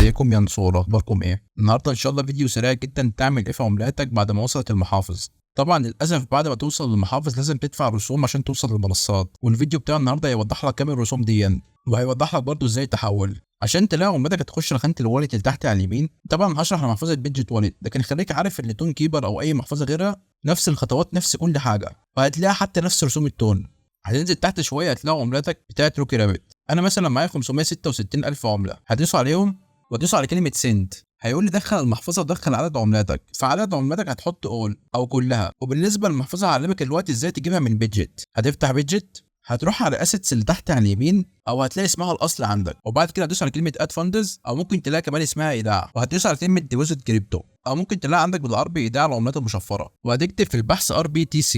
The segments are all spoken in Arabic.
ازيكم يا نصور، اخباركم ايه؟ النهارده ان شاء الله فيديو سريع جدا تعمل ايه في عملاتك بعد ما وصلت المحافظ. طبعا للاسف بعد ما توصل للمحافظ لازم تدفع رسوم عشان توصل للمنصات، والفيديو بتاع النهارده هيوضح لك كام الرسوم دي، وهيوضح لك برضو ازاي تحول. عشان تلاقي عملتك هتخش لخانه الوالت اللي تحت على اليمين. طبعا هشرح لمحفظه بيدجت والت، لكن خليك عارف ان تون كيبر او اي محفظه غيرها نفس الخطوات نفس كل حاجه، وهتلاقي حتى نفس رسوم التون. هتنزل تحت شويه هتلاقي عملاتك بتاعت روكي رابت. انا مثلا معايا 566 الف عمله، هتدوس عليهم وتدوس على كلمه سند. هيقول لي دخل المحفظه ودخل عدد عملاتك، فعدد عملاتك هتحط اول او كلها. وبالنسبه للمحفظه هعلمك دلوقتي ازاي تجيبها من بيدجت. هتفتح بيدجت، هتروح على اسيتس اللي تحت على اليمين او هتلاقي اسمها الاصل عندك، وبعد كده هتدوس على كلمه اد فاندز، او ممكن تلاقي كمان اسمها ايداع، وهتدوس على كلمه ديبوزيت كريبتو، او ممكن تلاقي عندك بالعربي ايداع العملات المشفره، وهتكتب في البحث RBTC.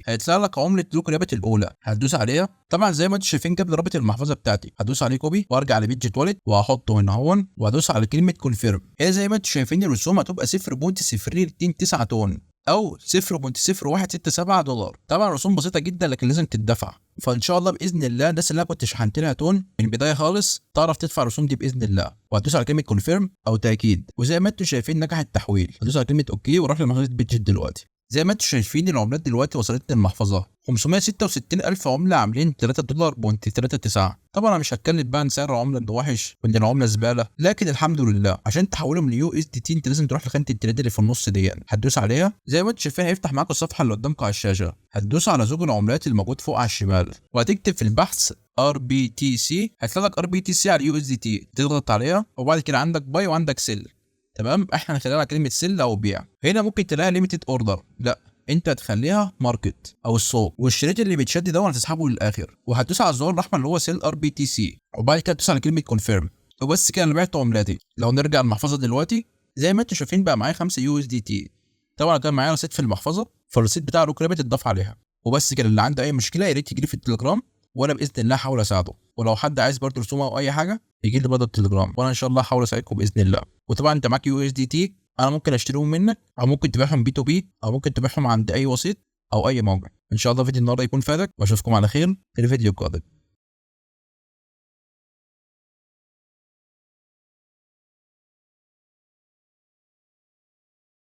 هيطلع لك عمله روك رابت الاولى، هتدوس عليها. طبعا زي ما انتم شايفين جاب لي رابط المحفظه بتاعتي، هدوس عليه كوبي وارجع لبيدجت والت وهحطه هنا هون، وهدوس على كلمه كونفيرم. هي زي ما انتم شايفين الرسوم هتبقى 0.0229 تون او 0.0167 دولار. طبعا رسوم بسيطه جدا لكن لازم تدفع. فان شاء الله باذن الله الناس اللي انا كنت شحنت لها تون من البدايه خالص تعرف تدفع الرسوم دي باذن الله. وهتدوس على كلمه كونفيرم او تاكيد، وزي ما انتم شايفين نجح التحويل. هدوس على كلمه اوكي واروح لمحفظه بيدجت دلوقتي. زي ما انتم شايفين العملات دلوقتي وصلت للمحفظه 566 الف عمله عاملين 3 دولار بونت 39. طبعا انا مش هتكلم بقى عن سعر العمله انه وحش وان العمله زباله، لكن الحمد لله عشان تحولهم ليو اس دي تي انت لازم تروح لخانه التريد اللي في النص دي. هتدوس عليها زي ما انتم شايفين هيفتح معاك الصفحه اللي قدامكم على الشاشه. هتدوس على زوج العملات الموجود فوق على الشمال، وهتكتب في البحث RBTC. هيطلع لك RBTC على اليو اس دي تي، تضغط عليها وبعد كده عندك باي وعندك سيل. تمام، احنا هنخليها على كلمه سيل او بيع. هنا ممكن تلاقي ليميتد اوردر، لا انت هتخليها ماركت او السوق، والشريط اللي بيتشد ده هتسحبه للاخر. وهتدوس على الزرار الاحمر اللي هو سيل RBTC، وبعد كده تدوس على كلمه كونفيرم. وبس كده انا بعت عملاتي. لو نرجع المحفظه دلوقتي زي ما انتم شايفين بقى معايا 5 يو اس دي تي. طبعا كان معايا رصيد في المحفظه، فالرصيد بتاع روك رابت اتضاف عليها. وبس كده، اللي عنده اي مشكله يا ريت يجي لي في التليجرام، وانا باذن الله هحاول اساعده. ولو حد عايز برضه رسوم او اي حاجه يجي لي برضه التليجرام، وانا ان شاء الله هحاول اساعدكم باذن الله. وطبعا انت معاك يو اس دي تي، انا ممكن اشتريهم منك او ممكن تبيعهم بي تو بي، او ممكن تبيعهم عند اي وسيط او اي موقع. ان شاء الله فيديو النهارده يكون فادك، واشوفكم على خير في الفيديو القادم.